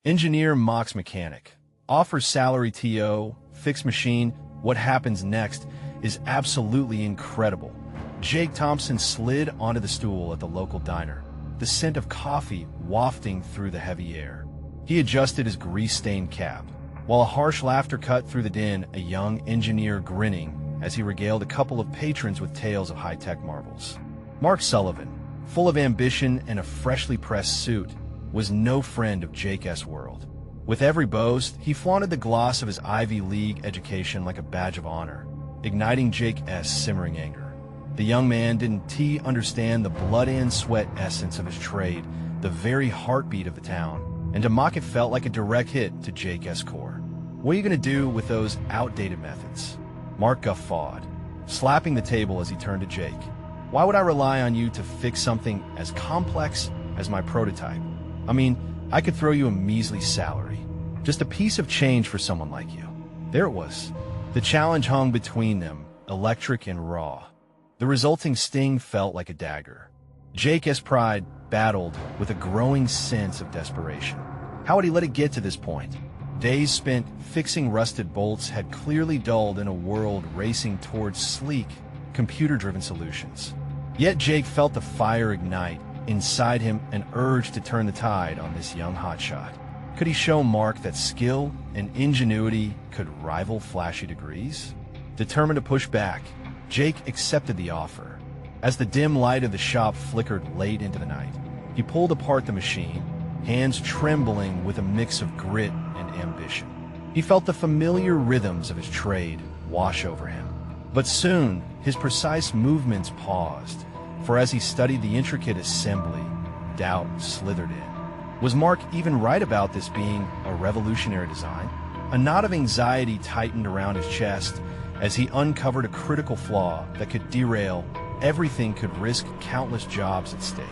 Engineer mocks mechanic. Offers salary TO, fix machine. What happens next is absolutely incredible. Jake Thompson slid onto the stool at the local diner, the scent of coffee wafting through the heavy air. He adjusted his grease-stained cap, while a harsh laughter cut through the din, a young engineer grinning as he regaled a couple of patrons with tales of high-tech marvels. Mark Sullivan, full of ambition and a freshly pressed suit, was no friend of Jake S. world. With every boast, he flaunted the gloss of his Ivy League education like a badge of honor, igniting Jake S.'s simmering anger. The young man didn't understand the blood and sweat essence of his trade, the very heartbeat of the town, and to mock it felt like a direct hit to Jake S. core. What are you going to do with those outdated methods? Mark guffawed, slapping the table as he turned to Jake. Why would I rely on you to fix something as complex as my prototype? I mean, I could throw you a measly salary. Just a piece of change for someone like you. There it was. The challenge hung between them, electric and raw. The resulting sting felt like a dagger. Jake's pride battled with a growing sense of desperation. How would he let it get to this point? Days spent fixing rusted bolts had clearly dulled in a world racing towards sleek, computer-driven solutions. Yet Jake felt the fire ignite inside him, an urge to turn the tide on this young hotshot. Could he show Mark that skill and ingenuity could rival flashy degrees? Determined to push back, Jake accepted the offer. As the dim light of the shop flickered late into the night, he pulled apart the machine, hands trembling with a mix of grit and ambition. He felt the familiar rhythms of his trade wash over him. But soon, his precise movements paused, for as he studied the intricate assembly, doubt slithered in. Was Mark even right about this being a revolutionary design? A knot of anxiety tightened around his chest as he uncovered a critical flaw that could derail everything, could risk countless jobs at stake.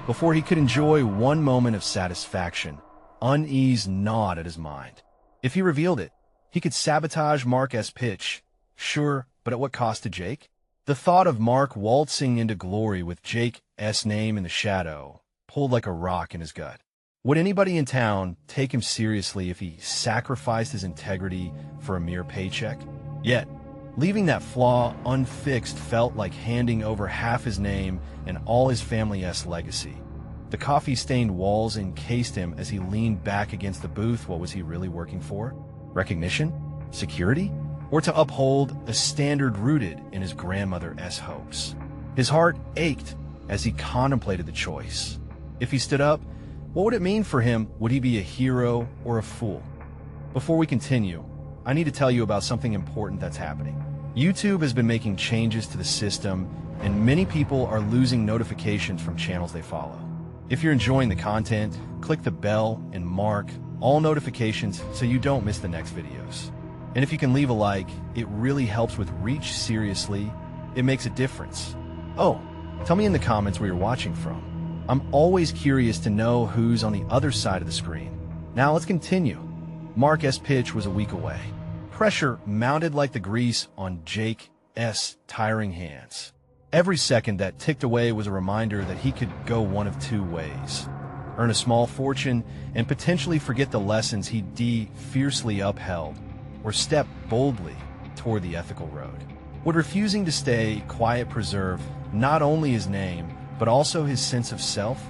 Before he could enjoy one moment of satisfaction, unease gnawed at his mind. If he revealed it, he could sabotage Mark's pitch. Sure, but at what cost to Jake? The thought of Mark waltzing into glory with Jake's name in the shadow pulled like a rock in his gut. Would anybody in town take him seriously if he sacrificed his integrity for a mere paycheck? Yet, leaving that flaw unfixed felt like handing over half his name and all his family's legacy. The coffee-stained walls encased him as he leaned back against the booth. What was he really working for? Recognition? Security? Or to uphold a standard rooted in his grandmother's hopes? His heart ached as he contemplated the choice. If he stood up, what would it mean for him? Would he be a hero or a fool? Before we continue, I need to tell you about something important that's happening. YouTube has been making changes to the system, and many people are losing notifications from channels they follow. If you're enjoying the content, click the bell and mark all notifications so you don't miss the next videos. And if you can leave a like, it really helps with reach. Seriously, it makes a difference. Oh, tell me in the comments where you're watching from. I'm always curious to know who's on the other side of the screen. Now let's continue. Mark's pitch was a week away. Pressure mounted like the grease on Jake's tiring hands. Every second that ticked away was a reminder that he could go one of two ways: earn a small fortune and potentially forget the lessons he fiercely upheld, or step boldly toward the ethical road. Would refusing to stay quiet preserve not only his name, but also his sense of self?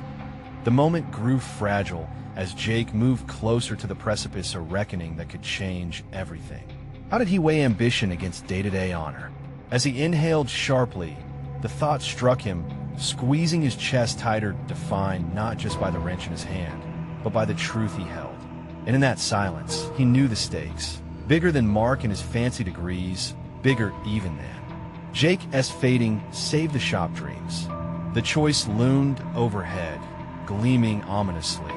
The moment grew fragile as Jake moved closer to the precipice, a reckoning that could change everything. How did he weigh ambition against day-to-day honor? As he inhaled sharply, the thought struck him, squeezing his chest tighter, defined not just by the wrench in his hand, but by the truth he held. And in that silence, he knew the stakes. Bigger than Mark and his fancy degrees, bigger even than Jake's fading saved the shop dreams. The choice loomed overhead, gleaming ominously,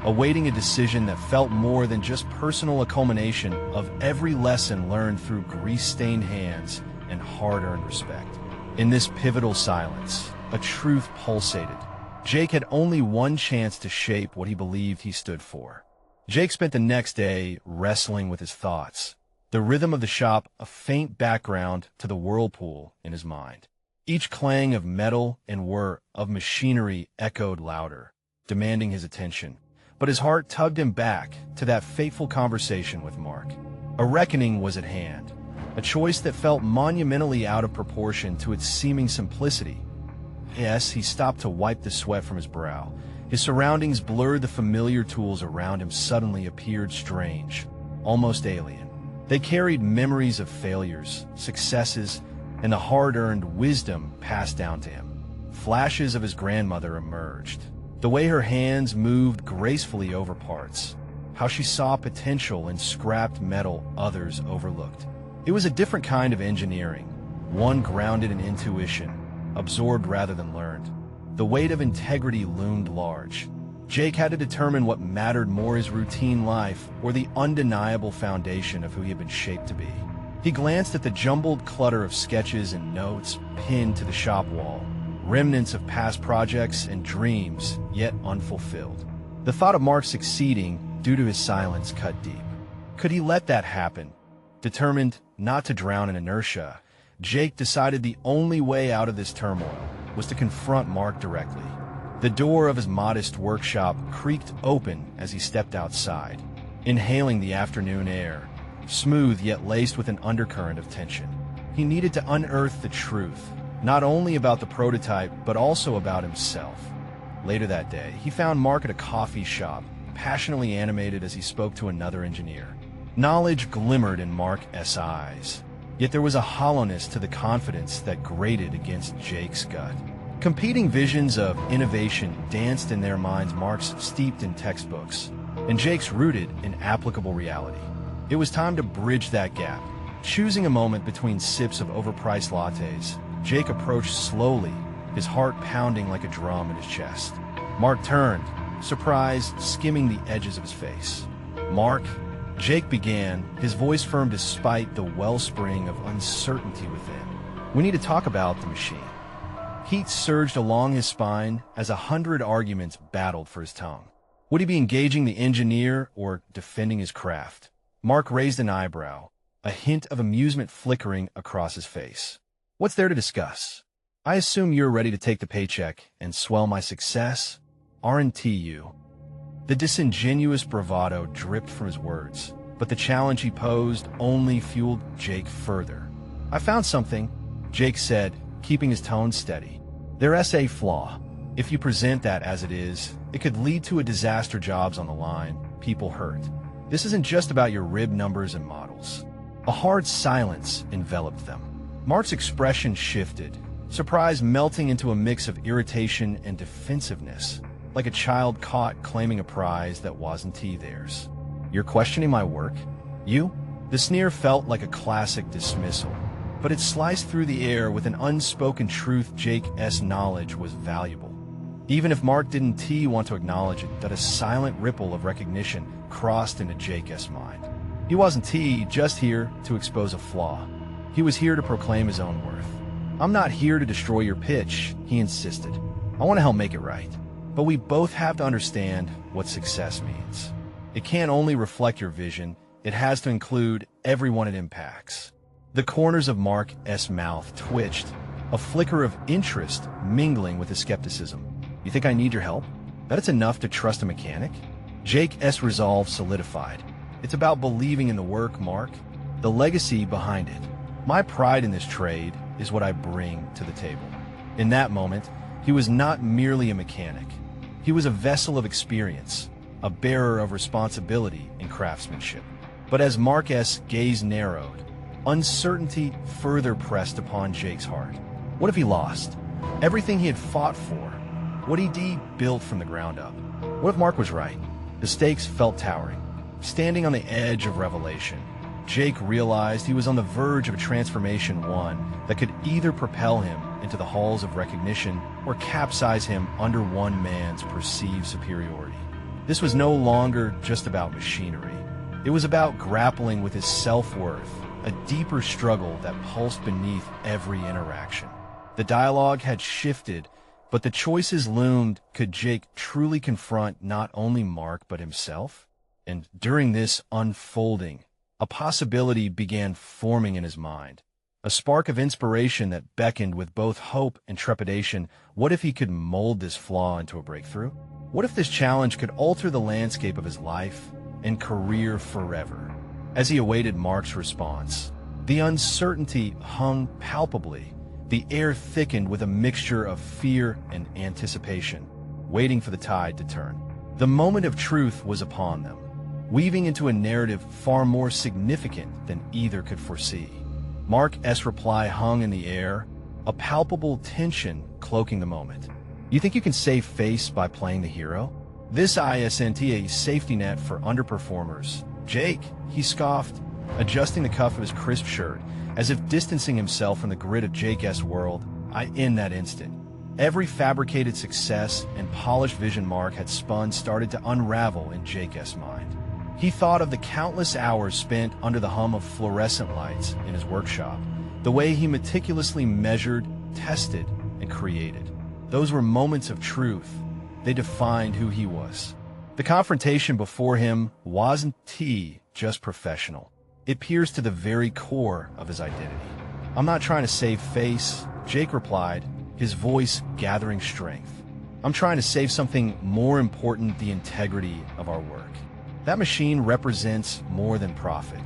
awaiting a decision that felt more than just personal, a culmination of every lesson learned through grease-stained hands and hard-earned respect. In this pivotal silence, a truth pulsated. Jake had only one chance to shape what he believed he stood for. Jake spent the next day wrestling with his thoughts, the rhythm of the shop a faint background to the whirlpool in his mind. Each clang of metal and whir of machinery echoed louder, demanding his attention. But but his heart tugged him back to that fateful conversation with Mark. A reckoning was at hand, a choice that felt monumentally out of proportion to its seeming simplicity. Yes, he stopped to wipe the sweat from his brow. His surroundings blurred, the familiar tools around him suddenly appeared strange, almost alien. They carried memories of failures, successes, and the hard-earned wisdom passed down to him. Flashes of his grandmother emerged. The way her hands moved gracefully over parts, how she saw potential in scrapped metal others overlooked. It was a different kind of engineering, one grounded in intuition, absorbed rather than learned. The weight of integrity loomed large. Jake had to determine what mattered more, his routine life or the undeniable foundation of who he had been shaped to be. He glanced at the jumbled clutter of sketches and notes pinned to the shop wall, remnants of past projects and dreams yet unfulfilled. The thought of Mark succeeding due to his silence cut deep. Could he let that happen? Determined not to drown in inertia, Jake decided the only way out of this turmoil was to confront Mark directly. The door of his modest workshop creaked open as he stepped outside, inhaling the afternoon air, smooth yet laced with an undercurrent of tension. He needed to unearth the truth, not only about the prototype, but also about himself. Later that day, he found Mark at a coffee shop, passionately animated as he spoke to another engineer. Knowledge glimmered in Mark's eyes, yet there was a hollowness to the confidence that grated against Jake's gut. Competing visions of innovation danced in their minds, Mark's steeped in textbooks, and Jake's rooted in applicable reality. It was time to bridge that gap. Choosing a moment between sips of overpriced lattes, Jake approached slowly, his heart pounding like a drum in his chest. Mark turned, surprise skimming the edges of his face. "Mark," Jake began, his voice firm despite the wellspring of uncertainty within. "We need to talk about the machine." Heat surged along his spine as 100 arguments battled for his tongue. Would he be engaging the engineer or defending his craft? Mark raised an eyebrow, a hint of amusement flickering across his face. "What's there to discuss? I assume you're ready to take the paycheck and swell my success? Aren't you?" The disingenuous bravado dripped from his words, but the challenge he posed only fueled Jake further. "I found something," Jake said, keeping his tone steady. "There's a flaw. If you present that as it is, it could lead to a disaster, jobs on the line, people hurt. This isn't just about your rib numbers and models." A hard silence enveloped them. Mark's expression shifted, surprise melting into a mix of irritation and defensiveness, like a child caught claiming a prize that wasn't theirs. "You're questioning my work? You?" The sneer felt like a classic dismissal, but it sliced through the air with an unspoken truth. Jake's knowledge was valuable. Even if Mark didn't want to acknowledge it, that a silent ripple of recognition crossed into Jake's mind. He wasn't just here to expose a flaw. He was here to proclaim his own worth. "I'm not here to destroy your pitch," he insisted. "I want to help make it right. But we both have to understand what success means. It can't only reflect your vision, it has to include everyone it impacts." The corners of Mark's mouth twitched, a flicker of interest mingling with his skepticism. "You think I need your help? That it's enough to trust a mechanic?" Jake's resolve solidified. "It's about believing in the work, Mark, the legacy behind it. My pride in this trade is what I bring to the table." In that moment, he was not merely a mechanic. He was a vessel of experience, a bearer of responsibility and craftsmanship. But as Mark's gaze narrowed, uncertainty further pressed upon Jake's heart. What if he lost? Everything he had fought for. What he built from the ground up. What if Mark was right? The stakes felt towering. Standing on the edge of revelation, Jake realized he was on the verge of a transformation, one that could either propel him into the halls of recognition or capsize him under one man's perceived superiority. This was no longer just about machinery. It was about grappling with his self-worth, a deeper struggle that pulsed beneath every interaction. The dialogue had shifted, but the choices loomed. Could Jake truly confront not only Mark but himself? And during this unfolding, a possibility began forming in his mind. a spark of inspiration that beckoned with both hope and trepidation. What if he could mold this flaw into a breakthrough? What if this challenge could alter the landscape of his life and career forever? As he awaited Mark's response, the uncertainty hung palpably. The air thickened with a mixture of fear and anticipation, waiting for the tide to turn. The moment of truth was upon them, weaving into a narrative far more significant than either could foresee. Mark's reply hung in the air, a palpable tension cloaking the moment. You think you can save face by playing the hero? This isn't a safety net for underperformers. Jake, he scoffed, adjusting the cuff of his crisp shirt, as if distancing himself from the grit of Jake's world. In that instant, every fabricated success and polished vision Mark had spun started to unravel in Jake's mind. He thought of the countless hours spent under the hum of fluorescent lights in his workshop, the way he meticulously measured, tested, and created. Those were moments of truth. They defined who he was. The confrontation before him wasn't just professional. It pierced to the very core of his identity. I'm not trying to save face, Jake replied, his voice gathering strength. I'm trying to save something more important, the integrity of our work. That machine represents more than profit.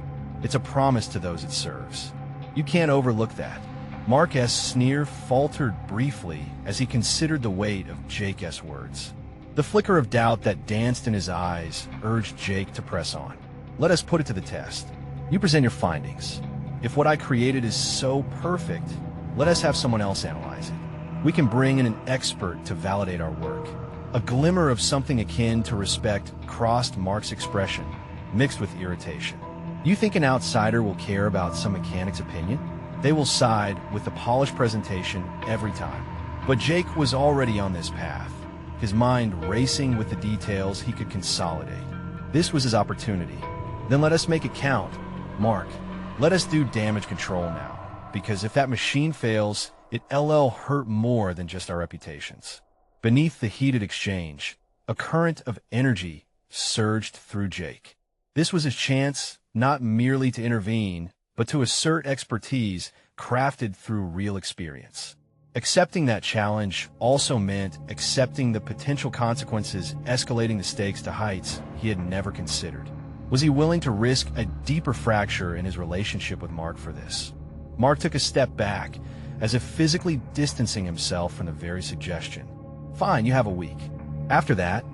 It's a promise to those it serves. You can't overlook that. Mark's sneer faltered briefly as he considered the weight of Jake's words. The flicker of doubt that danced in his eyes urged Jake to press on. Let us put it to the test. You present your findings. If what I created is so perfect, let us have someone else analyze it. We can bring in an expert to validate our work. A glimmer of something akin to respect crossed Mark's expression, mixed with irritation. You think an outsider will care about some mechanic's opinion? They will side with the polished presentation every time. But Jake was already on this path, his mind racing with the details he could consolidate. This was his opportunity. Then let us make it count. Mark, let us do damage control now, because if that machine fails, it'll hurt more than just our reputations. Beneath the heated exchange, a current of energy surged through Jake. This was his chance not merely to intervene, but to assert expertise crafted through real experience. Accepting that challenge also meant accepting the potential consequences, escalating the stakes to heights he had never considered. Was he willing to risk a deeper fracture in his relationship with Mark for this? Mark took a step back, as if physically distancing himself from the very suggestion. Fine, you have a week. After that,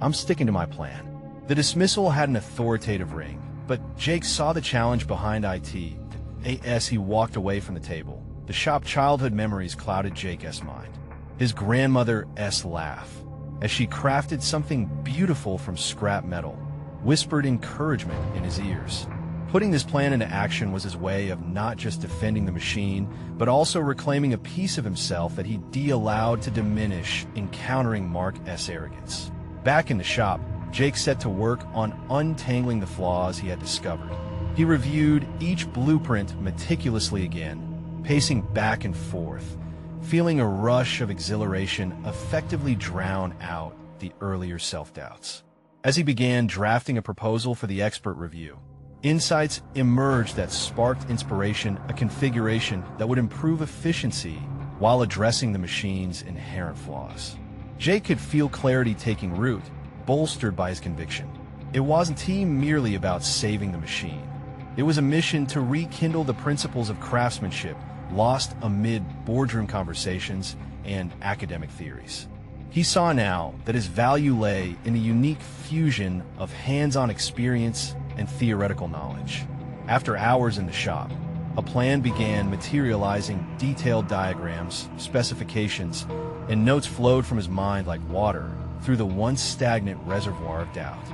I'm sticking to my plan. The dismissal had an authoritative ring, but Jake saw the challenge behind it. As he walked away from the table, the shop childhood memories clouded Jake's mind. His grandmother's laugh, as she crafted something beautiful from scrap metal, whispered encouragement in his ears. Putting this plan into action was his way of not just defending the machine, but also reclaiming a piece of himself that he'd allowed to diminish encountering Mark's arrogance. Back in the shop, Jake set to work on untangling the flaws he had discovered. He reviewed each blueprint meticulously again, pacing back and forth, feeling a rush of exhilaration effectively drown out the earlier self-doubts. As he began drafting a proposal for the expert review, insights emerged that sparked inspiration, a configuration that would improve efficiency while addressing the machine's inherent flaws. Jake could feel clarity taking root, bolstered by his conviction. It wasn't merely about saving the machine. It was a mission to rekindle the principles of craftsmanship lost amid boardroom conversations and academic theories. He saw now that his value lay in the unique fusion of hands-on experience and theoretical knowledge. After hours in the shop, a plan began materializing. Detailed diagrams, specifications, and notes flowed from his mind like water through the once stagnant reservoir of doubt.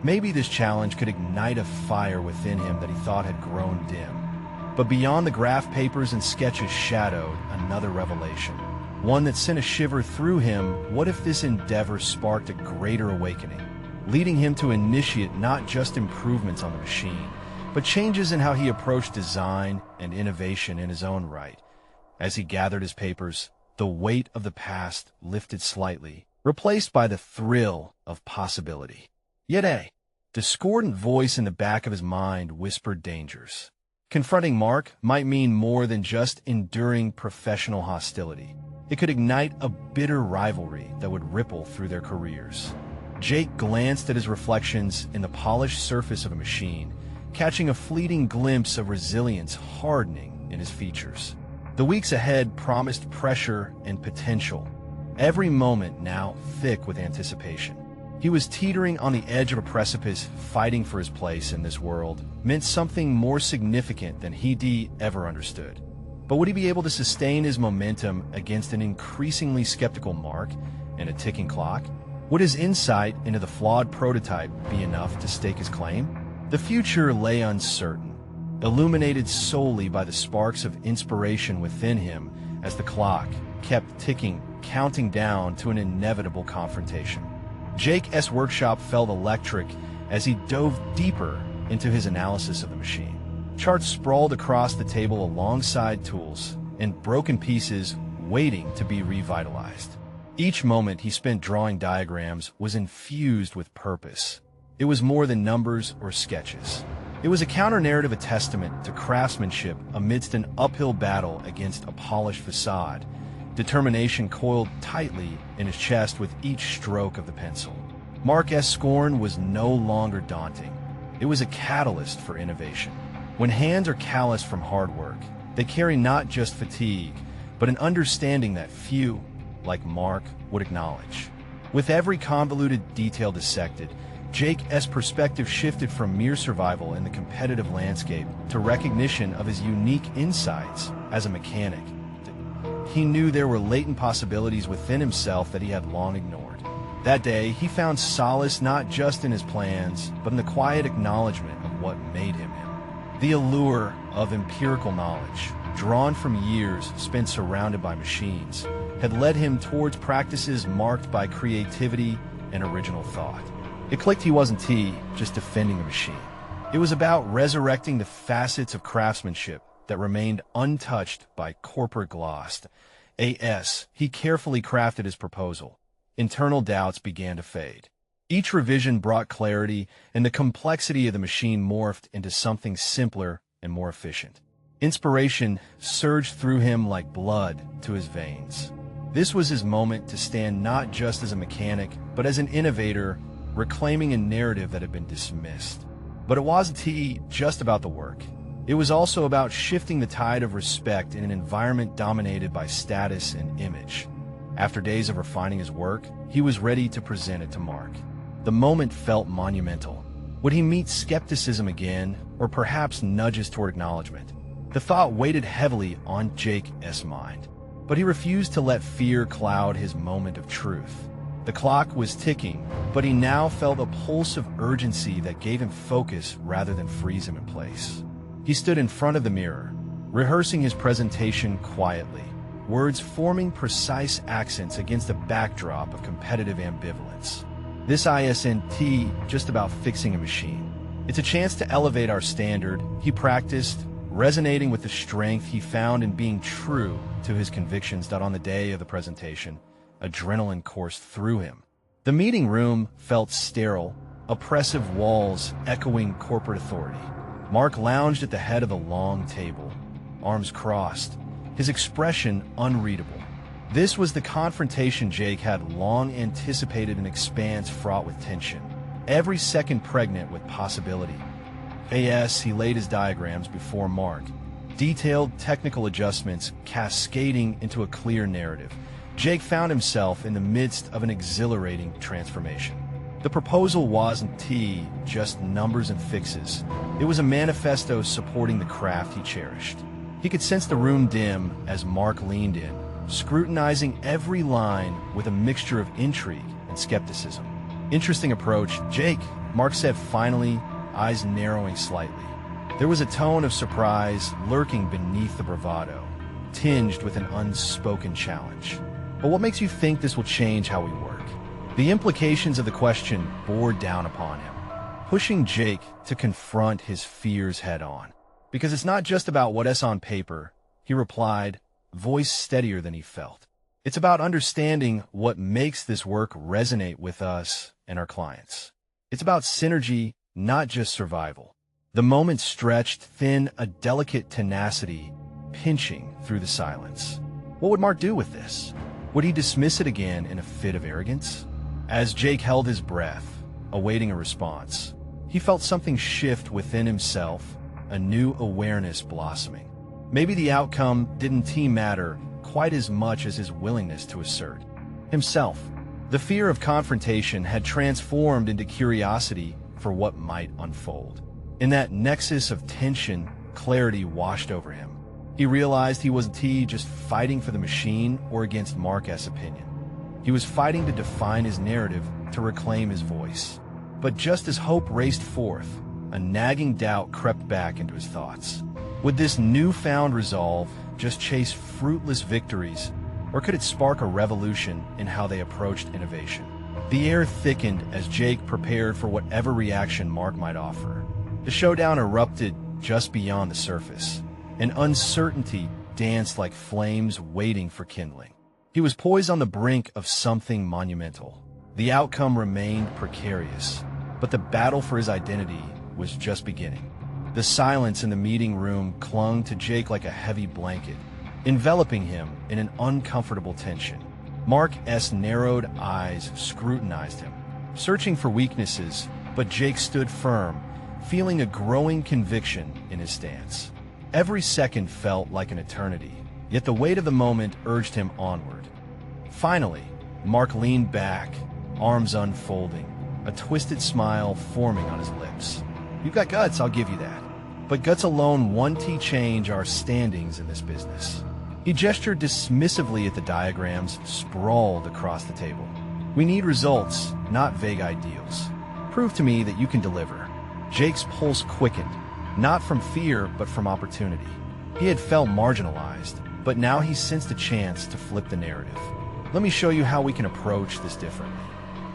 Maybe this challenge could ignite a fire within him that he thought had grown dim. But beyond the graph papers and sketches shadowed another revelation, one that sent a shiver through him. What if this endeavor sparked a greater awakening, leading him to initiate not just improvements on the machine, but changes in how he approached design and innovation in his own right? As he gathered his papers, the weight of the past lifted slightly, replaced by the thrill of possibility. Yet a discordant voice in the back of his mind whispered dangers. Confronting Mark might mean more than just enduring professional hostility. It could ignite a bitter rivalry that would ripple through their careers. Jake glanced at his reflections in the polished surface of a machine, catching a fleeting glimpse of resilience hardening in his features. The weeks ahead promised pressure and potential, every moment now thick with anticipation. He was teetering on the edge of a precipice, fighting for his place in this world meant something more significant than he ever understood. But would he be able to sustain his momentum against an increasingly skeptical Mark and a ticking clock? Would his insight into the flawed prototype be enough to stake his claim? The future lay uncertain, illuminated solely by the sparks of inspiration within him as the clock kept ticking, counting down to an inevitable confrontation. Jake's workshop felt electric as he dove deeper into his analysis of the machine. Charts sprawled across the table alongside tools and broken pieces waiting to be revitalized. Each moment he spent drawing diagrams was infused with purpose. It was more than numbers or sketches. It was a counter-narrative, a testament to craftsmanship amidst an uphill battle against a polished facade. Determination coiled tightly in his chest with each stroke of the pencil. Mark's scorn was no longer daunting. It was a catalyst for innovation. When hands are calloused from hard work, they carry not just fatigue, but an understanding that few, like Mark, would acknowledge. With every convoluted detail dissected, Jake's perspective shifted from mere survival in the competitive landscape to recognition of his unique insights as a mechanic. He knew there were latent possibilities within himself that he had long ignored. That day, he found solace not just in his plans, but in the quiet acknowledgement of what made him him. The allure of empirical knowledge, drawn from years spent surrounded by machines, had led him towards practices marked by creativity and original thought. It clicked he wasn't just defending the machine. It was about resurrecting the facets of craftsmanship that remained untouched by corporate gloss. He carefully crafted his proposal. Internal doubts began to fade. Each revision brought clarity, and the complexity of the machine morphed into something simpler and more efficient. Inspiration surged through him like blood to his veins. This was his moment to stand not just as a mechanic, but as an innovator, reclaiming a narrative that had been dismissed. But it wasn't just about the work. It was also about shifting the tide of respect in an environment dominated by status and image. After days of refining his work, he was ready to present it to Mark. The moment felt monumental. Would he meet skepticism again, or perhaps nudges toward acknowledgement? The thought weighed heavily on Jake's mind, but he refused to let fear cloud his moment of truth. The clock was ticking, but he now felt a pulse of urgency that gave him focus rather than freeze him in place. He stood in front of the mirror, rehearsing his presentation quietly, words forming precise accents against a backdrop of competitive ambivalence. This isn't just about fixing a machine. It's a chance to elevate our standard, he practiced, resonating with the strength he found in being true to his convictions. That on the day of the presentation, adrenaline coursed through him. The meeting room felt sterile, oppressive walls echoing corporate authority. Mark lounged at the head of the long table, arms crossed, his expression unreadable. This was the confrontation Jake had long anticipated, an expanse fraught with tension, every second pregnant with possibility. He laid his diagrams before Mark, detailed technical adjustments cascading into a clear narrative. Jake found himself in the midst of an exhilarating transformation. The proposal wasn't just numbers and fixes. It was a manifesto supporting the craft he cherished. He could sense the room dim as Mark leaned in, scrutinizing every line with a mixture of intrigue and skepticism. Interesting approach, Jake, Mark said finally, eyes narrowing slightly. There was a tone of surprise lurking beneath the bravado, tinged with an unspoken challenge. But what makes you think this will change how we work? The implications of the question bore down upon him, pushing Jake to confront his fears head-on. Because it's not just about what's on paper, he replied, voice steadier than he felt. It's about understanding what makes this work resonate with us and our clients. It's about synergy, not just survival. The moment stretched thin, a delicate tenacity pinching through the silence. What would Mark do with this? Would he dismiss it again in a fit of arrogance? As Jake held his breath, awaiting a response, he felt something shift within himself, a new awareness blossoming. Maybe the outcome didn't matter quite as much as his willingness to assert himself. The fear of confrontation had transformed into curiosity for what might unfold. In that nexus of tension, clarity washed over him. He realized he wasn't just fighting for the machine or against Mark's opinion. He was fighting to define his narrative, to reclaim his voice. But just as hope raced forth, a nagging doubt crept back into his thoughts. Would this newfound resolve just chase fruitless victories, or could it spark a revolution in how they approached innovation? The air thickened as Jake prepared for whatever reaction Mark might offer. The showdown erupted just beyond the surface. An uncertainty danced like flames waiting for kindling. He was poised on the brink of something monumental. The outcome remained precarious, but the battle for his identity was just beginning. The silence in the meeting room clung to Jake like a heavy blanket, enveloping him in an uncomfortable tension. Mark's narrowed eyes scrutinized him, searching for weaknesses, but Jake stood firm, feeling a growing conviction in his stance. Every second felt like an eternity, yet the weight of the moment urged him onward. Finally, Mark leaned back, arms unfolding, a twisted smile forming on his lips. "You've got guts, I'll give you that. But guts alone won't change our standings in this business." He gestured dismissively at the diagrams sprawled across the table. "We need results, not vague ideals. Prove to me that you can deliver." Jake's pulse quickened, not from fear, but from opportunity. He had felt marginalized, but now he sensed a chance to flip the narrative. "Let me show you how we can approach this differently.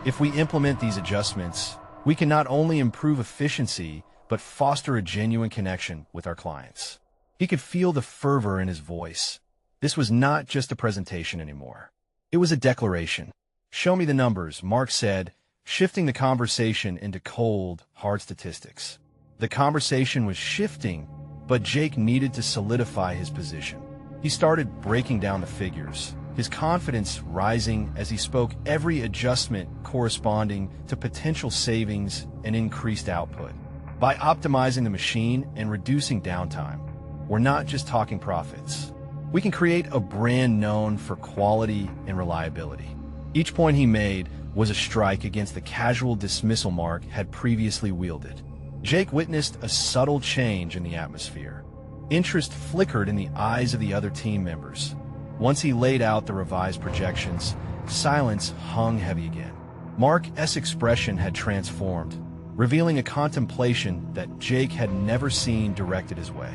If we implement these adjustments, we can not only improve efficiency, but foster a genuine connection with our clients." He could feel the fervor in his voice. This was not just a presentation anymore. It was a declaration. "Show me the numbers," Mark said, shifting the conversation into cold, hard statistics. The conversation was shifting, but Jake needed to solidify his position. He started breaking down the figures, his confidence rising as he spoke, every adjustment corresponding to potential savings and increased output. By optimizing the machine and reducing downtime, we're not just talking profits. We can create a brand known for quality and reliability. Each point he made was a strike against the casual dismissal Mark had previously wielded. Jake witnessed a subtle change in the atmosphere. Interest flickered in the eyes of the other team members. Once he laid out the revised projections, silence hung heavy again. Mark's expression had transformed, revealing a contemplation that Jake had never seen directed his way.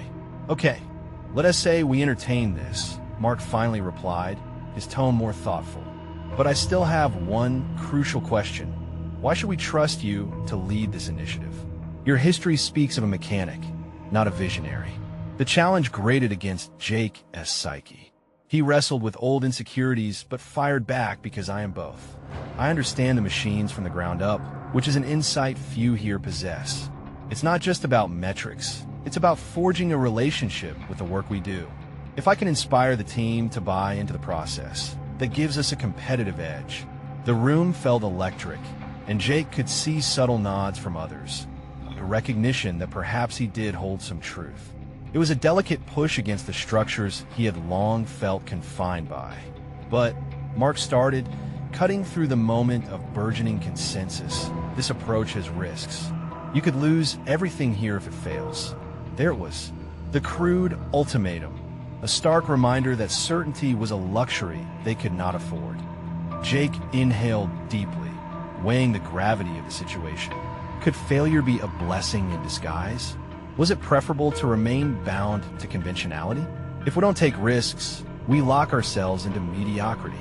"Okay, let us say we entertain this," Mark finally replied, his tone more thoughtful. "But I still have one crucial question. Why should we trust you to lead this initiative? Your history speaks of a mechanic, not a visionary." The challenge grated against Jake's psyche. He wrestled with old insecurities, but fired back because I am both. I understand the machines from the ground up, which is an insight few here possess. It's not just about metrics. It's about forging a relationship with the work we do. If I can inspire the team to buy into the process, that gives us a competitive edge. The room felt electric, and Jake could see subtle nods from others, a recognition that perhaps he did hold some truth. It was a delicate push against the structures he had long felt confined by. But Mark started, cutting through the moment of burgeoning consensus. This approach has risks. You could lose everything here if it fails. There it was, the crude ultimatum, a stark reminder that certainty was a luxury they could not afford. Jake inhaled deeply, weighing the gravity of the situation. Could failure be a blessing in disguise? Was it preferable to remain bound to conventionality? If we don't take risks, we lock ourselves into mediocrity.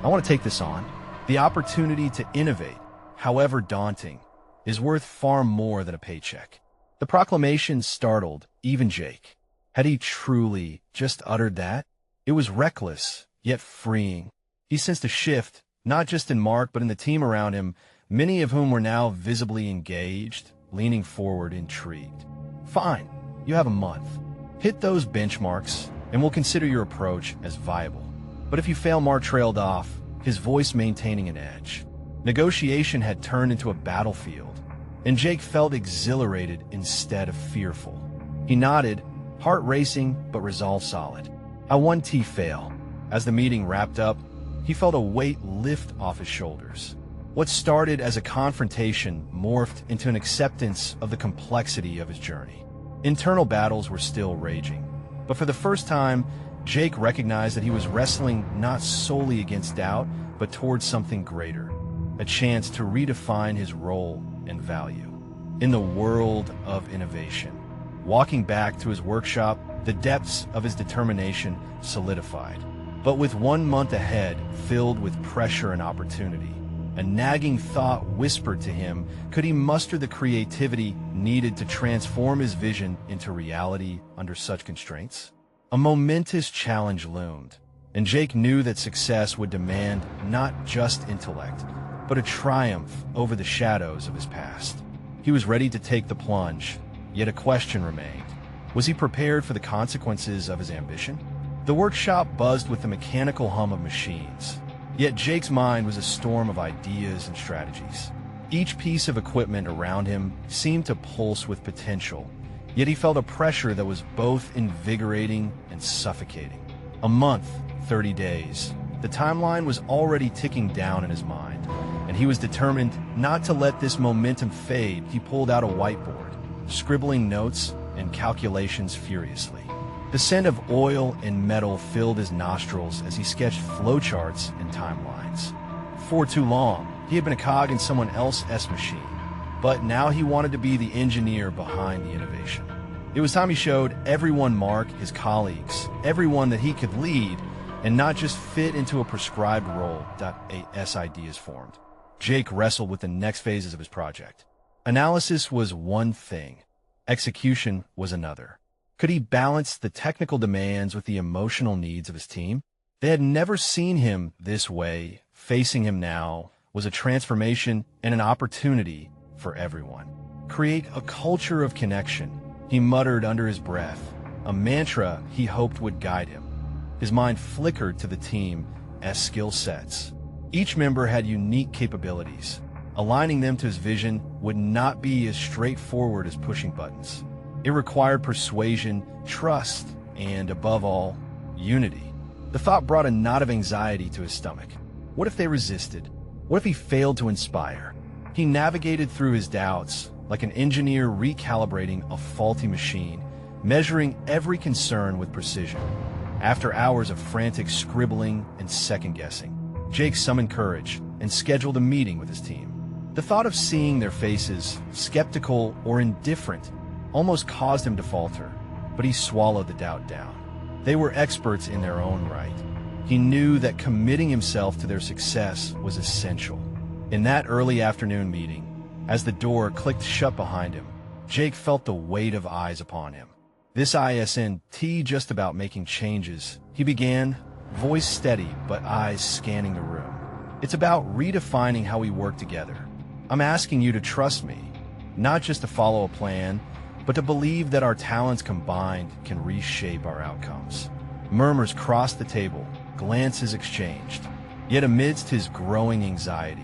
I want to take this on. The opportunity to innovate, however daunting, is worth far more than a paycheck. The proclamation startled even Jake. Had he truly just uttered that? It was reckless, yet freeing. He sensed a shift, not just in Mark, but in the team around him, many of whom were now visibly engaged, leaning forward, intrigued. Fine, you have a month. Hit those benchmarks, and we'll consider your approach as viable. But if you fail, Mark trailed off, his voice maintaining an edge. Negotiation had turned into a battlefield, and Jake felt exhilarated instead of fearful. He nodded, heart racing but resolve solid. I won T fail. As the meeting wrapped up, he felt a weight lift off his shoulders. What started as a confrontation morphed into an acceptance of the complexity of his journey. Internal battles were still raging, but for the first time, Jake recognized that he was wrestling not solely against doubt, but towards something greater, a chance to redefine his role and value in the world of innovation. Walking back to his workshop, the depths of his determination solidified. But with 1 month ahead, filled with pressure and opportunity, a nagging thought whispered to him, could he muster the creativity needed to transform his vision into reality under such constraints? A momentous challenge loomed, and Jake knew that success would demand not just intellect, but a triumph over the shadows of his past. He was ready to take the plunge, yet a question remained. Was he prepared for the consequences of his ambition? The workshop buzzed with the mechanical hum of machines, yet Jake's mind was a storm of ideas and strategies. Each piece of equipment around him seemed to pulse with potential, yet he felt a pressure that was both invigorating and suffocating. A month, 30 days. The timeline was already ticking down in his mind, and he was determined not to let this momentum fade. He pulled out a whiteboard, scribbling notes and calculations furiously. The scent of oil and metal filled his nostrils as he sketched flowcharts and timelines. For too long, he had been a cog in someone else's machine, but now he wanted to be the engineer behind the innovation. It was time he showed everyone, Mark, his colleagues, everyone, that he could lead and not just fit into a prescribed role. As ideas formed, Jake wrestled with the next phases of his project. Analysis was one thing, execution was another. Could he balance the technical demands with the emotional needs of his team? They had never seen him this way. Facing him now was a transformation and an opportunity for everyone. Create a culture of connection, he muttered under his breath, a mantra he hoped would guide him. His mind flickered to the team as skill sets. Each member had unique capabilities. Aligning them to his vision would not be as straightforward as pushing buttons. It required persuasion, trust, and, above all, unity. The thought brought a knot of anxiety to his stomach. What if they resisted? What if he failed to inspire? He navigated through his doubts like an engineer recalibrating a faulty machine, measuring every concern with precision. After hours of frantic scribbling and second-guessing, Jake summoned courage and scheduled a meeting with his team. The thought of seeing their faces, skeptical or indifferent, almost caused him to falter, but he swallowed the doubt down. They were experts in their own right. He knew that committing himself to their success was essential. In that early afternoon meeting, as the door clicked shut behind him, Jake felt the weight of eyes upon him. This isn't just about making changes, he began, voice steady but eyes scanning the room. It's about redefining how we work together. I'm asking you to trust me, not just to follow a plan, but to believe that our talents combined can reshape our outcomes. Murmurs crossed the table, glances exchanged. Yet amidst his growing anxiety,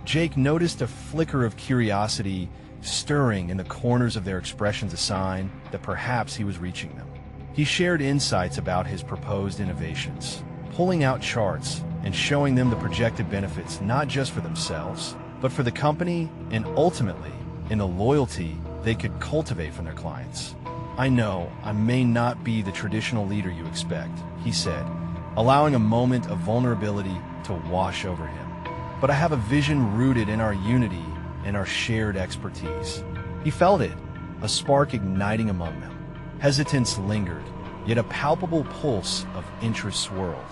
Jake noticed a flicker of curiosity stirring in the corners of their expressions, a sign that perhaps he was reaching them. He shared insights about his proposed innovations, pulling out charts and showing them the projected benefits not just for themselves, but for the company and ultimately in the loyalty they could cultivate from their clients. I know I may not be the traditional leader you expect, he said, allowing a moment of vulnerability to wash over him. But I have a vision rooted in our unity and our shared expertise. He felt it, a spark igniting among them. Hesitance lingered, yet a palpable pulse of interest swirled.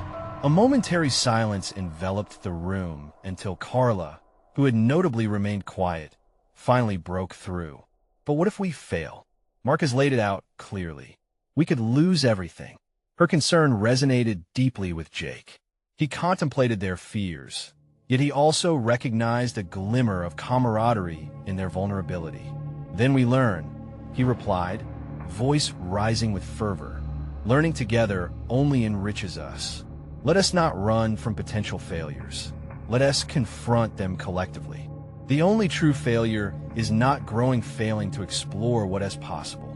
A momentary silence enveloped the room until Carla, who had notably remained quiet, finally broke through. But what if we fail? Mark has laid it out clearly. We could lose everything. Her concern resonated deeply with Jake. He contemplated their fears, yet he also recognized a glimmer of camaraderie in their vulnerability. Then we learn, he replied, voice rising with fervor. Learning together only enriches us. Let us not run from potential failures. Let us confront them collectively. The only true failure is not growing, failing to explore what is possible.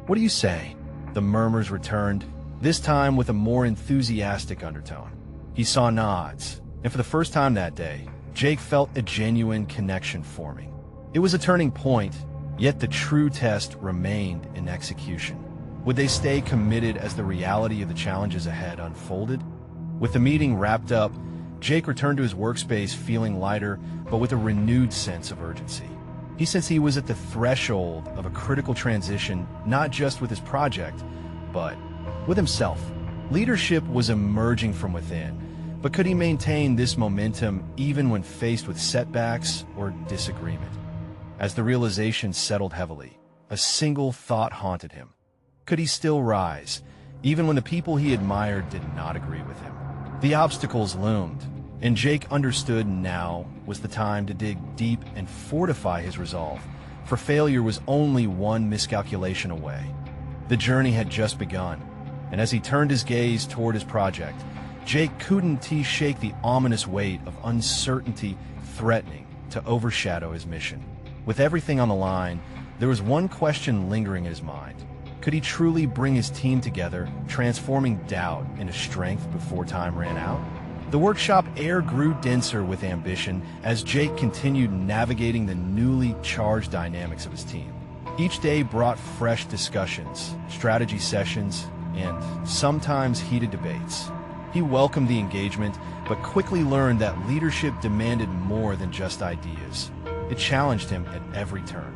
What do you say? The murmurs returned, this time with a more enthusiastic undertone. He saw nods, and for the first time that day, Jake felt a genuine connection forming. It was a turning point, yet the true test remained in execution. Would they stay committed as the reality of the challenges ahead unfolded? With the meeting wrapped up, Jake returned to his workspace feeling lighter, but with a renewed sense of urgency. He sensed he was at the threshold of a critical transition, not just with his project, but with himself. Leadership was emerging from within, but could he maintain this momentum even when faced with setbacks or disagreement? As the realization settled heavily, a single thought haunted him. Could he still rise, even when the people he admired did not agree with him? The obstacles loomed, and Jake understood now was the time to dig deep and fortify his resolve, for failure was only one miscalculation away. The journey had just begun, and as he turned his gaze toward his project, Jake couldn't shake the ominous weight of uncertainty threatening to overshadow his mission. With everything on the line, there was one question lingering in his mind. Could he truly bring his team together, transforming doubt into strength before time ran out? The workshop air grew denser with ambition as Jake continued navigating the newly charged dynamics of his team. Each day brought fresh discussions, strategy sessions, and sometimes heated debates. He welcomed the engagement, but quickly learned that leadership demanded more than just ideas. It challenged him at every turn.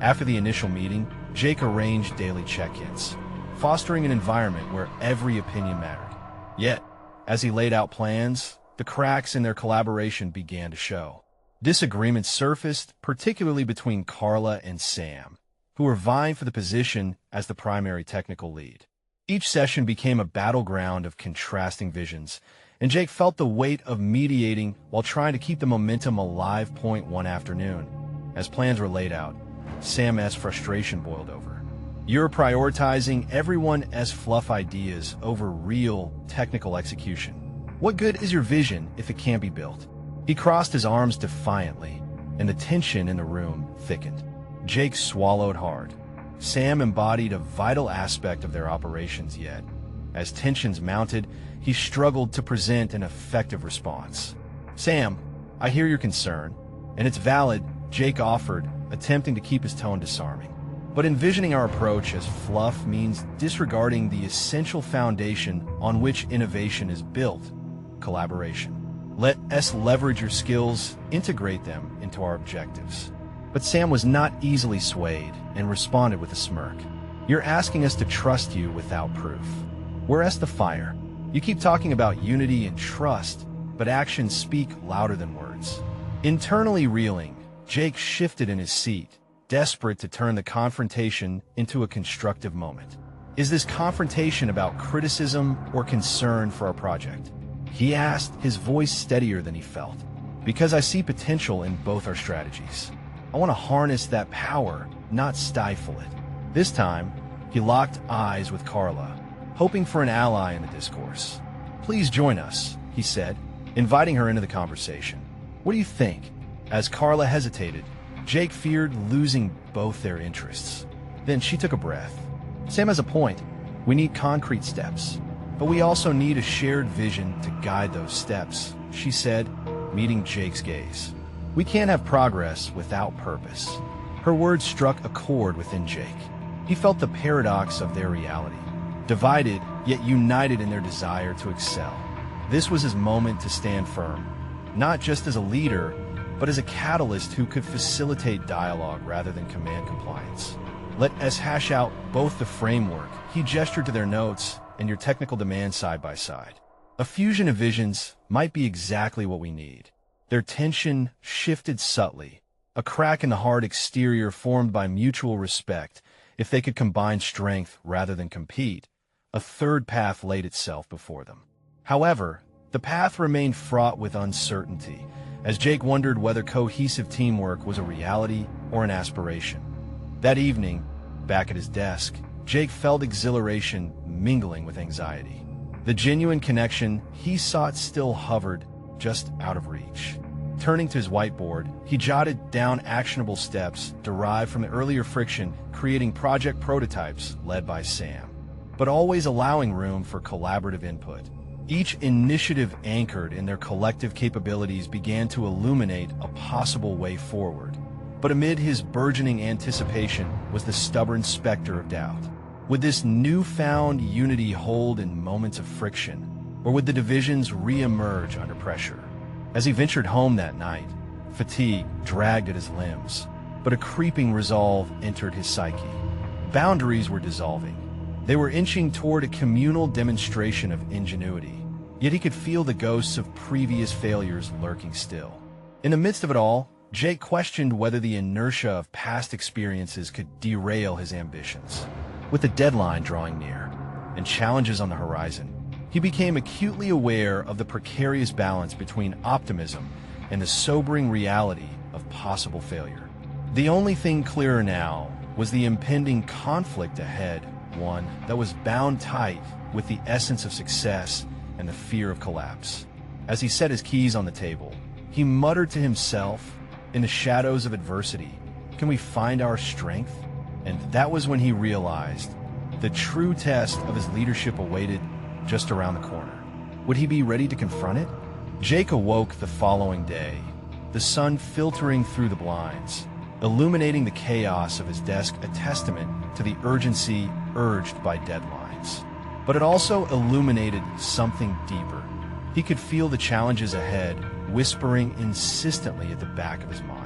After the initial meeting, Jake arranged daily check-ins, fostering an environment where every opinion mattered. Yet, as he laid out plans, the cracks in their collaboration began to show. Disagreements surfaced, particularly between Carla and Sam, who were vying for the position as the primary technical lead. Each session became a battleground of contrasting visions, and Jake felt the weight of mediating while trying to keep the momentum alive. One afternoon, as plans were laid out, Sam's frustration boiled over. You're prioritizing everyone as fluff ideas over real technical execution. What good is your vision if it can't be built? He crossed his arms defiantly, and the tension in the room thickened. Jake swallowed hard. Sam embodied a vital aspect of their operations, yet, as tensions mounted, he struggled to present an effective response. Sam, I hear your concern, and it's valid, Jake offered, attempting to keep his tone disarming. But envisioning our approach as fluff means disregarding the essential foundation on which innovation is built: collaboration. Let us leverage your skills, integrate them into our objectives. But Sam was not easily swayed and responded with a smirk. You're asking us to trust you without proof. Where's the fire? You keep talking about unity and trust, but actions speak louder than words. Internally reeling, Jake shifted in his seat, desperate to turn the confrontation into a constructive moment. Is this confrontation about criticism or concern for our project? He asked, his voice steadier than he felt. Because I see potential in both our strategies. I want to harness that power, not stifle it. This time, he locked eyes with Carla, hoping for an ally in the discourse. Please join us, he said, inviting her into the conversation. What do you think? As Carla hesitated, Jake feared losing both their interests. Then she took a breath. Sam has a point. We need concrete steps, but we also need a shared vision to guide those steps, she said, meeting Jake's gaze. We can't have progress without purpose. Her words struck a chord within Jake. He felt the paradox of their reality, divided yet united in their desire to excel. This was his moment to stand firm, not just as a leader, but as a catalyst who could facilitate dialogue rather than command compliance. Let us hash out both the framework, he gestured to their notes, and your technical demands side by side. A fusion of visions might be exactly what we need. Their tension shifted subtly, a crack in the hard exterior formed by mutual respect. If they could combine strength rather than compete, a third path laid itself before them. However, the path remained fraught with uncertainty, as Jake wondered whether cohesive teamwork was a reality or an aspiration. That evening, back at his desk, Jake felt exhilaration mingling with anxiety. The genuine connection he sought still hovered just out of reach. Turning to his whiteboard, he jotted down actionable steps derived from the earlier friction, creating project prototypes led by Sam, but always allowing room for collaborative input. Each initiative anchored in their collective capabilities began to illuminate a possible way forward. But amid his burgeoning anticipation was the stubborn specter of doubt. Would this newfound unity hold in moments of friction, or would the divisions re-emerge under pressure? As he ventured home that night, fatigue dragged at his limbs, but a creeping resolve entered his psyche. Boundaries were dissolving. They were inching toward a communal demonstration of ingenuity, yet he could feel the ghosts of previous failures lurking still. In the midst of it all, Jake questioned whether the inertia of past experiences could derail his ambitions. With the deadline drawing near and challenges on the horizon, he became acutely aware of the precarious balance between optimism and the sobering reality of possible failure. The only thing clearer now was the impending conflict ahead, one that was bound tight with the essence of success and the fear of collapse. As he set his keys on the table, he muttered to himself, "In the shadows of adversity, can we find our strength?" And that was when he realized the true test of his leadership awaited just around the corner. Would he be ready to confront it? Jake awoke the following day, the sun filtering through the blinds, illuminating the chaos of his desk, a testament to the urgency urged by deadlines. But it also illuminated something deeper. He could feel the challenges ahead, whispering insistently at the back of his mind.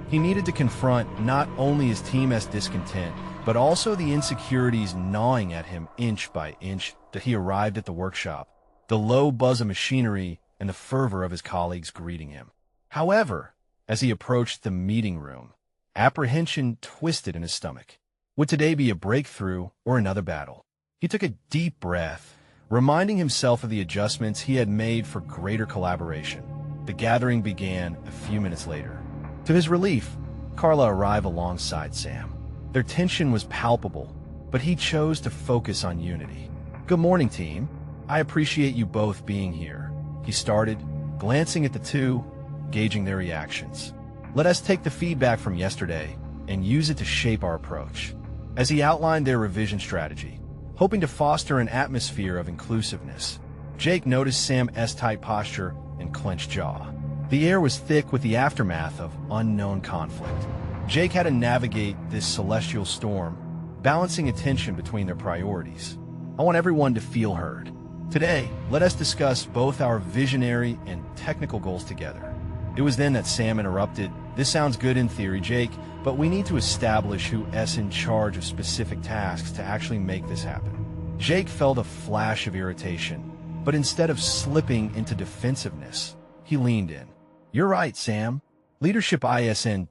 He needed to confront not only his team's discontent, but also the insecurities gnawing at him inch by inch that he arrived at the workshop, the low buzz of machinery and the fervor of his colleagues greeting him. However, as he approached the meeting room, apprehension twisted in his stomach. Would today be a breakthrough or another battle? He took a deep breath, reminding himself of the adjustments he had made for greater collaboration. The gathering began a few minutes later. To his relief, Carla arrived alongside Sam. Their tension was palpable, but he chose to focus on unity. "Good morning, team. I appreciate you both being here," he started, glancing at the two, gauging their reactions. "Let us take the feedback from yesterday and use it to shape our approach." As he outlined their revision strategy, hoping to foster an atmosphere of inclusiveness, Jake noticed Sam's tight posture and clenched jaw. The air was thick with the aftermath of unknown conflict. Jake had to navigate this celestial storm, balancing attention between their priorities. "I want everyone to feel heard. Today, let us discuss both our visionary and technical goals together." It was then that Sam interrupted. "This sounds good in theory, Jake, but we need to establish who's in charge of specific tasks to actually make this happen." Jake felt a flash of irritation, but instead of slipping into defensiveness, he leaned in. "You're right, Sam. Leadership isn't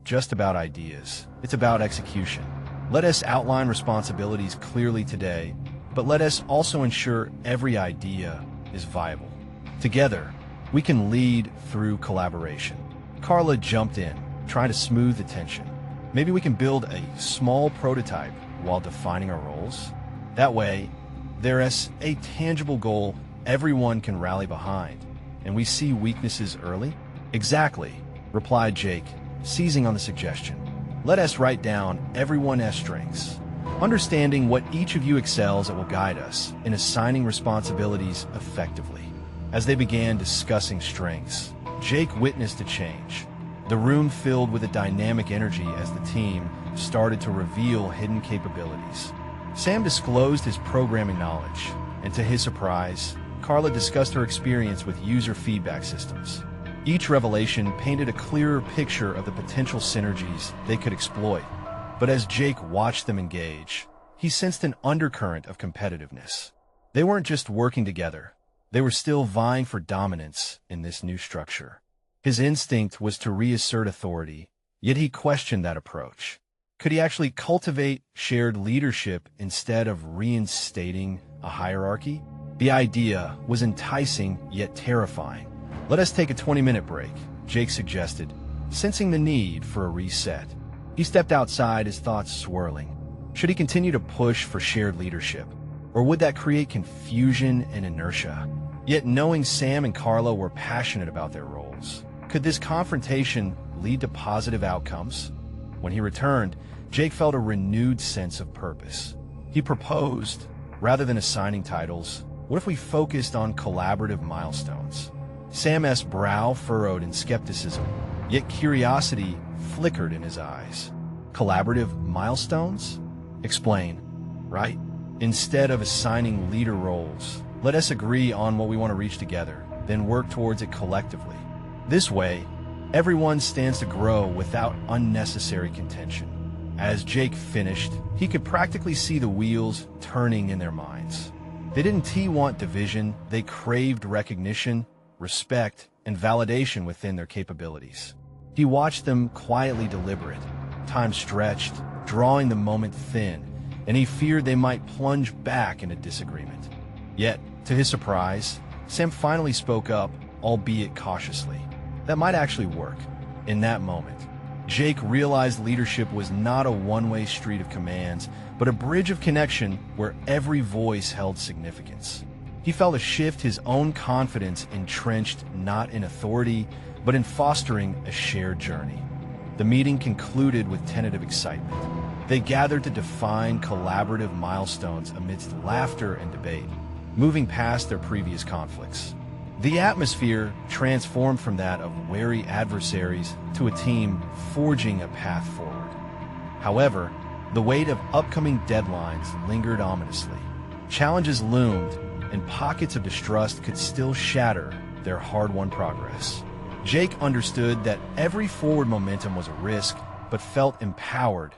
just about ideas. It's about execution. Let us outline responsibilities clearly today, but let us also ensure every idea is viable. Together, we can lead through collaboration." Carla jumped in, trying to smooth the tension. "Maybe we can build a small prototype while defining our roles. That way, there's a tangible goal everyone can rally behind, and we see weaknesses early." "Exactly," replied Jake, seizing on the suggestion. "Let us write down everyone's strengths. Understanding what each of you excels at will guide us in assigning responsibilities effectively." As they began discussing strengths, Jake witnessed a change. The room filled with a dynamic energy as the team started to reveal hidden capabilities. Sam disclosed his programming knowledge, and to his surprise, Carla discussed her experience with user feedback systems. Each revelation painted a clearer picture of the potential synergies they could exploit. But as Jake watched them engage, he sensed an undercurrent of competitiveness. They weren't just working together. They were still vying for dominance in this new structure. His instinct was to reassert authority, yet he questioned that approach. Could he actually cultivate shared leadership instead of reinstating a hierarchy? The idea was enticing yet terrifying. "Let us take a 20-minute break," Jake suggested, sensing the need for a reset. He stepped outside, his thoughts swirling. Should he continue to push for shared leadership? Or would that create confusion and inertia? Yet knowing Sam and Carla were passionate about their roles, could this confrontation lead to positive outcomes? When he returned, Jake felt a renewed sense of purpose. He proposed, rather than assigning titles, what if we focused on collaborative milestones? Sam's brow furrowed in skepticism, yet curiosity flickered in his eyes. Collaborative milestones? Explain, right? Instead of assigning leader roles, let us agree on what we want to reach together, then work towards it collectively. This way, everyone stands to grow without unnecessary contention. As Jake finished, he could practically see the wheels turning in their minds. They didn't want division, they craved recognition, respect, and validation within their capabilities. He watched them quietly deliberate. Time stretched, drawing the moment thin, and he feared they might plunge back into disagreement. Yet, to his surprise, Sam finally spoke up, albeit cautiously. That might actually work. In that moment, Jake realized leadership was not a one-way street of commands, but a bridge of connection where every voice held significance. He felt a shift, his own confidence entrenched not in authority, but in fostering a shared journey. The meeting concluded with tentative excitement. They gathered to define collaborative milestones amidst laughter and debate, moving past their previous conflicts. The atmosphere transformed from that of wary adversaries to a team forging a path forward. However, the weight of upcoming deadlines lingered ominously. Challenges loomed, and pockets of distrust could still shatter their hard-won progress. Jake understood that every forward momentum was a risk, but felt empowered.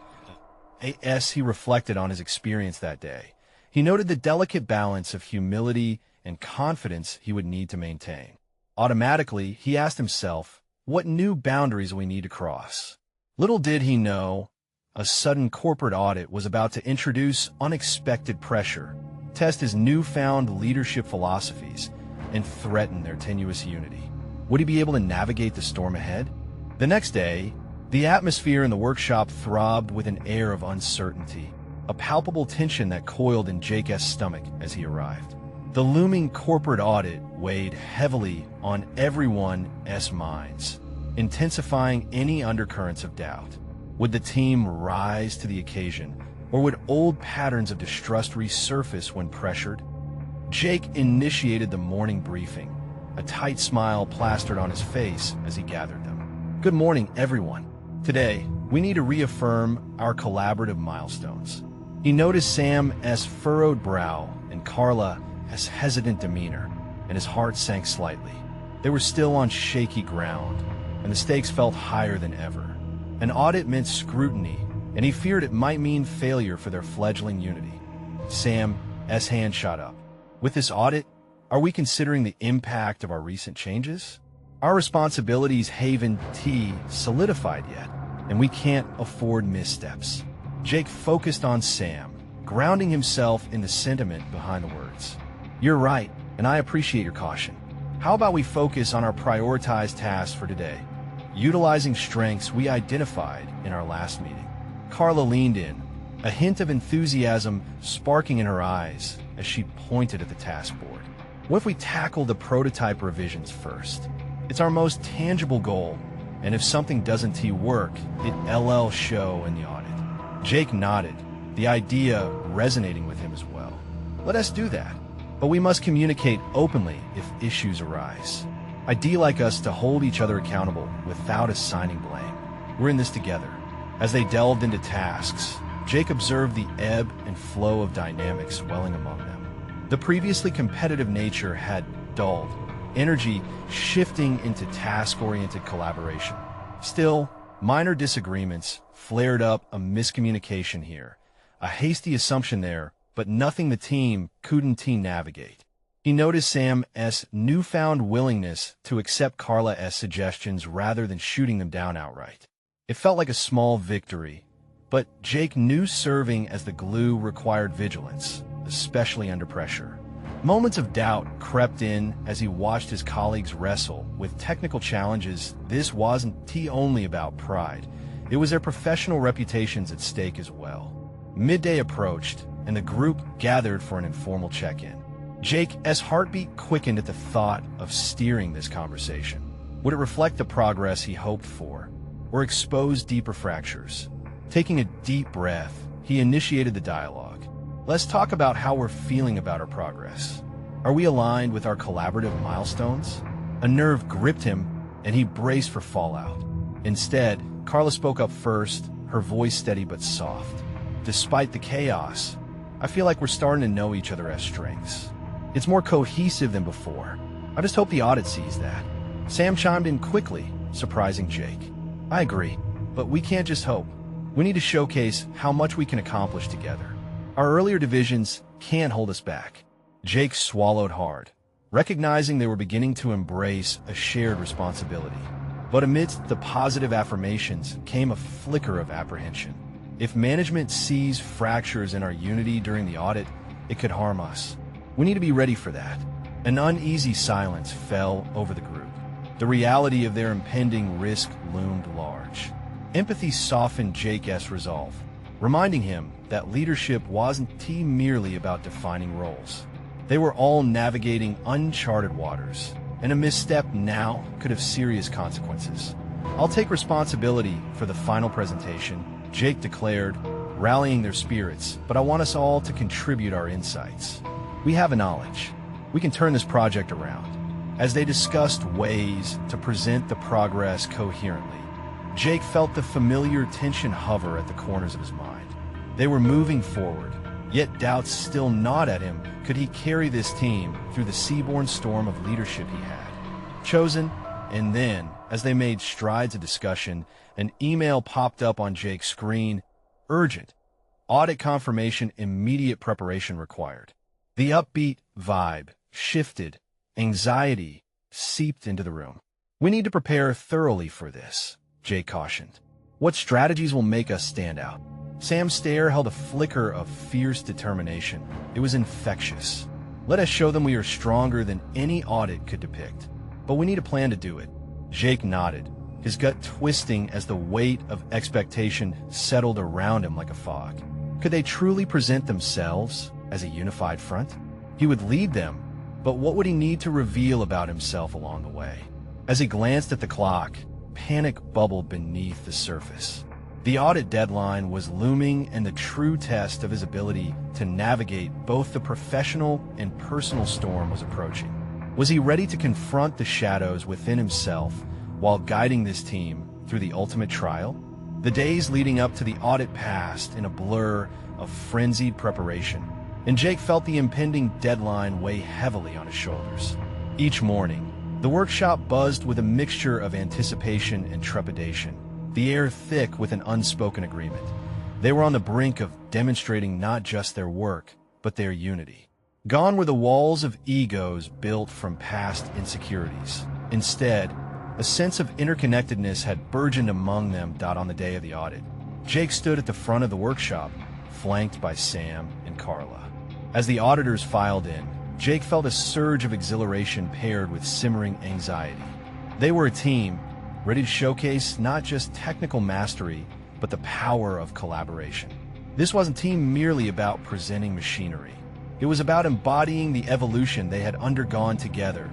As he reflected on his experience that day, he noted the delicate balance of humility and confidence he would need to maintain. Automatically, he asked himself, what new boundaries we need to cross? Little did he know, a sudden corporate audit was about to introduce unexpected pressure, test his newfound leadership philosophies, and threaten their tenuous unity. Would he be able to navigate the storm ahead? The next day, the atmosphere in the workshop throbbed with an air of uncertainty, a palpable tension that coiled in Jake's stomach as he arrived. The looming corporate audit weighed heavily on everyone's minds, intensifying any undercurrents of doubt. Would the team rise to the occasion, or would old patterns of distrust resurface when pressured? Jake initiated the morning briefing, a tight smile plastered on his face as he gathered them. Good morning, everyone. Today, we need to reaffirm our collaborative milestones. He noticed Sam's furrowed brow and Carla's hesitant demeanor, and his heart sank slightly. They were still on shaky ground, and the stakes felt higher than ever. An audit meant scrutiny, and he feared it might mean failure for their fledgling unity. Sam's hand shot up. With this audit, are we considering the impact of our recent changes? Our responsibilities haven't solidified yet, and we can't afford missteps. Jake focused on Sam, grounding himself in the sentiment behind the words. You're right, and I appreciate your caution. How about we focus on our prioritized tasks for today, utilizing strengths we identified in our last meeting? Carla leaned in, a hint of enthusiasm sparking in her eyes as she pointed at the task board. What if we tackle the prototype revisions first? It's our most tangible goal, and if something doesn't work, it'll show in the audit. Jake nodded, the idea resonating with him as well. Let us do that, but we must communicate openly if issues arise. I'd like us to hold each other accountable without assigning blame. We're in this together. As they delved into tasks, Jake observed the ebb and flow of dynamics welling among them. The previously competitive nature had dulled, energy shifting into task-oriented collaboration. Still, minor disagreements flared up, a miscommunication here, a hasty assumption there, but nothing the team couldn't navigate. He noticed Sam's newfound willingness to accept Carla's suggestions rather than shooting them down outright. It felt like a small victory, but Jake knew serving as the glue required vigilance, especially under pressure. Moments of doubt crept in as he watched his colleagues wrestle with technical challenges. This wasn't only about pride. It was their professional reputations at stake as well. Midday approached, and the group gathered for an informal check-in. Jake's heartbeat quickened at the thought of steering this conversation. Would it reflect the progress he hoped for, or expose deeper fractures? Taking a deep breath, he initiated the dialogue. Let's talk about how we're feeling about our progress. Are we aligned with our collaborative milestones? A nerve gripped him, and he braced for fallout. Instead, Carla spoke up first, her voice steady but soft. Despite the chaos, I feel like we're starting to know each other as strengths. It's more cohesive than before. I just hope the audit sees that. Sam chimed in quickly, surprising Jake. I agree, but we can't just hope. We need to showcase how much we can accomplish together. Our earlier divisions can't hold us back. Jake swallowed hard, recognizing they were beginning to embrace a shared responsibility. But amidst the positive affirmations came a flicker of apprehension. If management sees fractures in our unity during the audit, it could harm us. We need to be ready for that. An uneasy silence fell over the group. The reality of their impending risk loomed large. Empathy softened Jake's resolve, reminding him that leadership wasn't merely about defining roles. They were all navigating uncharted waters, and a misstep now could have serious consequences. I'll take responsibility for the final presentation, Jake declared, rallying their spirits, but I want us all to contribute our insights. We have a knowledge. We can turn this project around. As they discussed ways to present the progress coherently, Jake felt the familiar tension hover at the corners of his mind. They were moving forward, yet doubts still gnawed at him. Could he carry this team through the seaborne storm of leadership he had chosen? And then, as they made strides of discussion, an email popped up on Jake's screen. Urgent. Audit confirmation, immediate preparation required. The upbeat vibe shifted. Anxiety seeped into the room. We need to prepare thoroughly for this, Jake cautioned. What strategies will make us stand out? Sam's stare held a flicker of fierce determination. It was infectious. Let us show them we are stronger than any audit could depict. But we need a plan to do it. Jake nodded, his gut twisting as the weight of expectation settled around him like a fog. Could they truly present themselves as a unified front? He would lead them, but what would he need to reveal about himself along the way? As he glanced at the clock, panic bubbled beneath the surface. The audit deadline was looming, and the true test of his ability to navigate both the professional and personal storm was approaching. Was he ready to confront the shadows within himself while guiding this team through the ultimate trial? The days leading up to the audit passed in a blur of frenzied preparation, and Jake felt the impending deadline weigh heavily on his shoulders. Each morning, the workshop buzzed with a mixture of anticipation and trepidation, the air thick with an unspoken agreement. They were on the brink of demonstrating not just their work, but their unity. Gone were the walls of egos built from past insecurities. Instead, a sense of interconnectedness had burgeoned among them. On the day of the audit, Jake stood at the front of the workshop, flanked by Sam and Carla. As the auditors filed in, Jake felt a surge of exhilaration paired with simmering anxiety. They were a team, ready to showcase not just technical mastery, but the power of collaboration. This wasn't merely about presenting machinery. It was about embodying the evolution they had undergone together.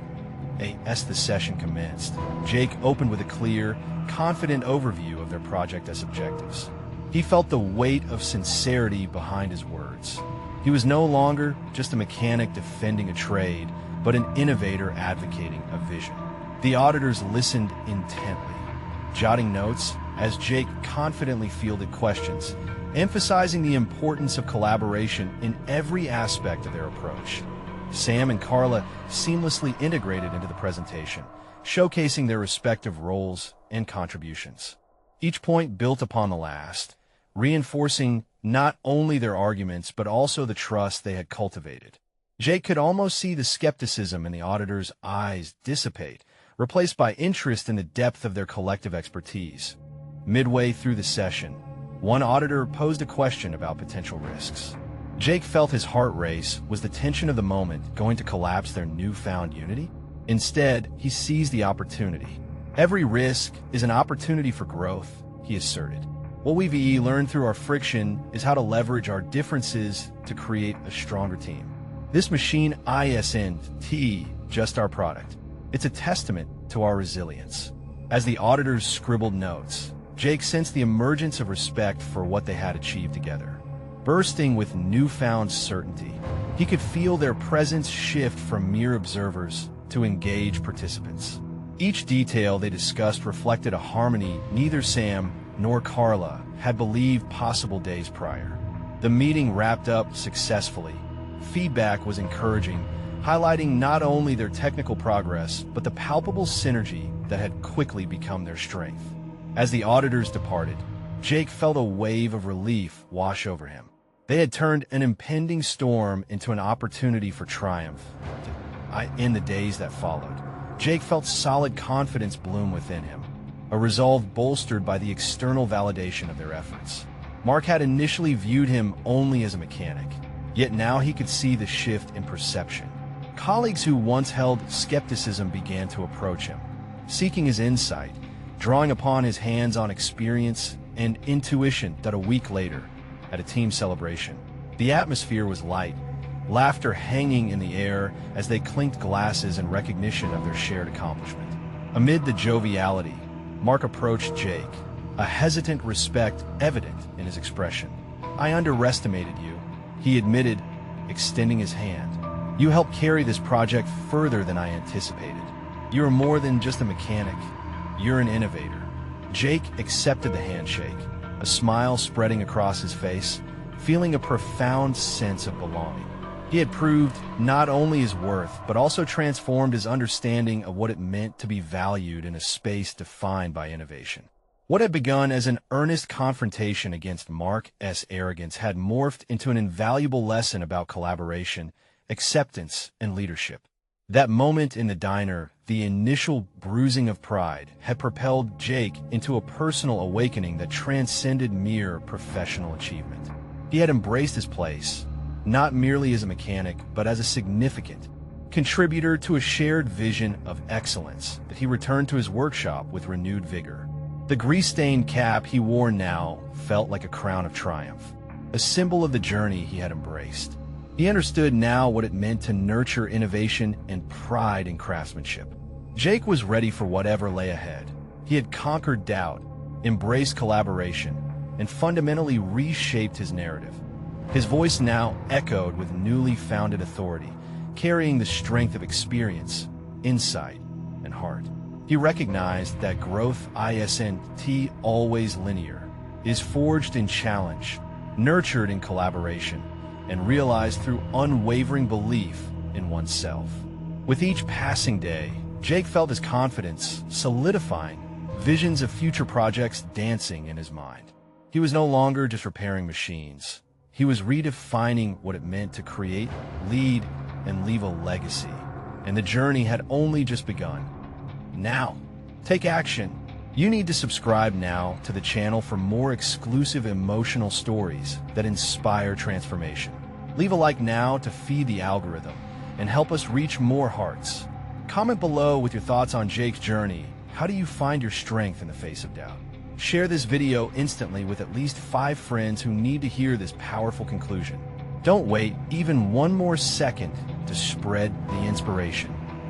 As the session commenced, Jake opened with a clear, confident overview of their project as objectives. He felt the weight of sincerity behind his words. He was no longer just a mechanic defending a trade, but an innovator advocating a vision. The auditors listened intently, jotting notes as Jake confidently fielded questions, emphasizing the importance of collaboration in every aspect of their approach. Sam and Carla seamlessly integrated into the presentation, showcasing their respective roles and contributions. Each point built upon the last, reinforcing not only their arguments but also the trust they had cultivated. Jake could almost see the skepticism in the auditors' eyes dissipate, replaced by interest in the depth of their collective expertise. Midway through the session, one auditor posed a question about potential risks. Jake felt his heart race. Was the tension of the moment going to collapse their newfound unity? Instead, he seized the opportunity. Every risk is an opportunity for growth, he asserted. What we've learned through our friction is how to leverage our differences to create a stronger team. This machine isn't just our product. It's a testament to our resilience. As the auditors scribbled notes, Jake sensed the emergence of respect for what they had achieved together. Bursting with newfound certainty, he could feel their presence shift from mere observers to engaged participants. Each detail they discussed reflected a harmony neither Sam nor Carla had believed possible days prior. The meeting wrapped up successfully. Feedback was encouraging, highlighting not only their technical progress, but the palpable synergy that had quickly become their strength. As the auditors departed, Jake felt a wave of relief wash over him. They had turned an impending storm into an opportunity for triumph. In the days that followed, Jake felt solid confidence bloom within him, a resolve bolstered by the external validation of their efforts. Mark had initially viewed him only as a mechanic, yet now he could see the shift in perception. Colleagues who once held skepticism began to approach him, seeking his insight, drawing upon his hands-on experience and intuition. That a week later, at a team celebration, the atmosphere was light, laughter hanging in the air as they clinked glasses in recognition of their shared accomplishment. Amid the joviality, Mark approached Jake, a hesitant respect evident in his expression. "I underestimated you," he admitted, extending his hand. "You helped carry this project further than I anticipated. You are more than just a mechanic. You're an innovator." Jake accepted the handshake, a smile spreading across his face, feeling a profound sense of belonging. He had proved not only his worth, but also transformed his understanding of what it meant to be valued in a space defined by innovation. What had begun as an earnest confrontation against Mark's arrogance had morphed into an invaluable lesson about collaboration, acceptance, and leadership. That moment in the diner, the initial bruising of pride, had propelled Jake into a personal awakening that transcended mere professional achievement. He had embraced his place, not merely as a mechanic, but as a significant contributor to a shared vision of excellence that he returned to his workshop with renewed vigor. The grease-stained cap he wore now felt like a crown of triumph, a symbol of the journey he had embraced. He understood now what it meant to nurture innovation and pride in craftsmanship. Jake was ready for whatever lay ahead. He had conquered doubt, embraced collaboration, and fundamentally reshaped his narrative. His voice now echoed with newly founded authority, carrying the strength of experience, insight, and heart. He recognized that growth isn't always linear, is forged in challenge, nurtured in collaboration, and realized through unwavering belief in oneself. With each passing day, Jake felt his confidence solidifying, visions of future projects dancing in his mind. He was no longer just repairing machines. He was redefining what it meant to create, lead, and leave a legacy. And the journey had only just begun. Now, take action. You need to subscribe now to the channel for more exclusive emotional stories that inspire transformation. Leave a like now to feed the algorithm and help us reach more hearts. Comment below with your thoughts on Jake's journey. How do you find your strength in the face of doubt? Share this video instantly with at least 5 friends who need to hear this powerful conclusion. Don't wait even one more second to spread the inspiration.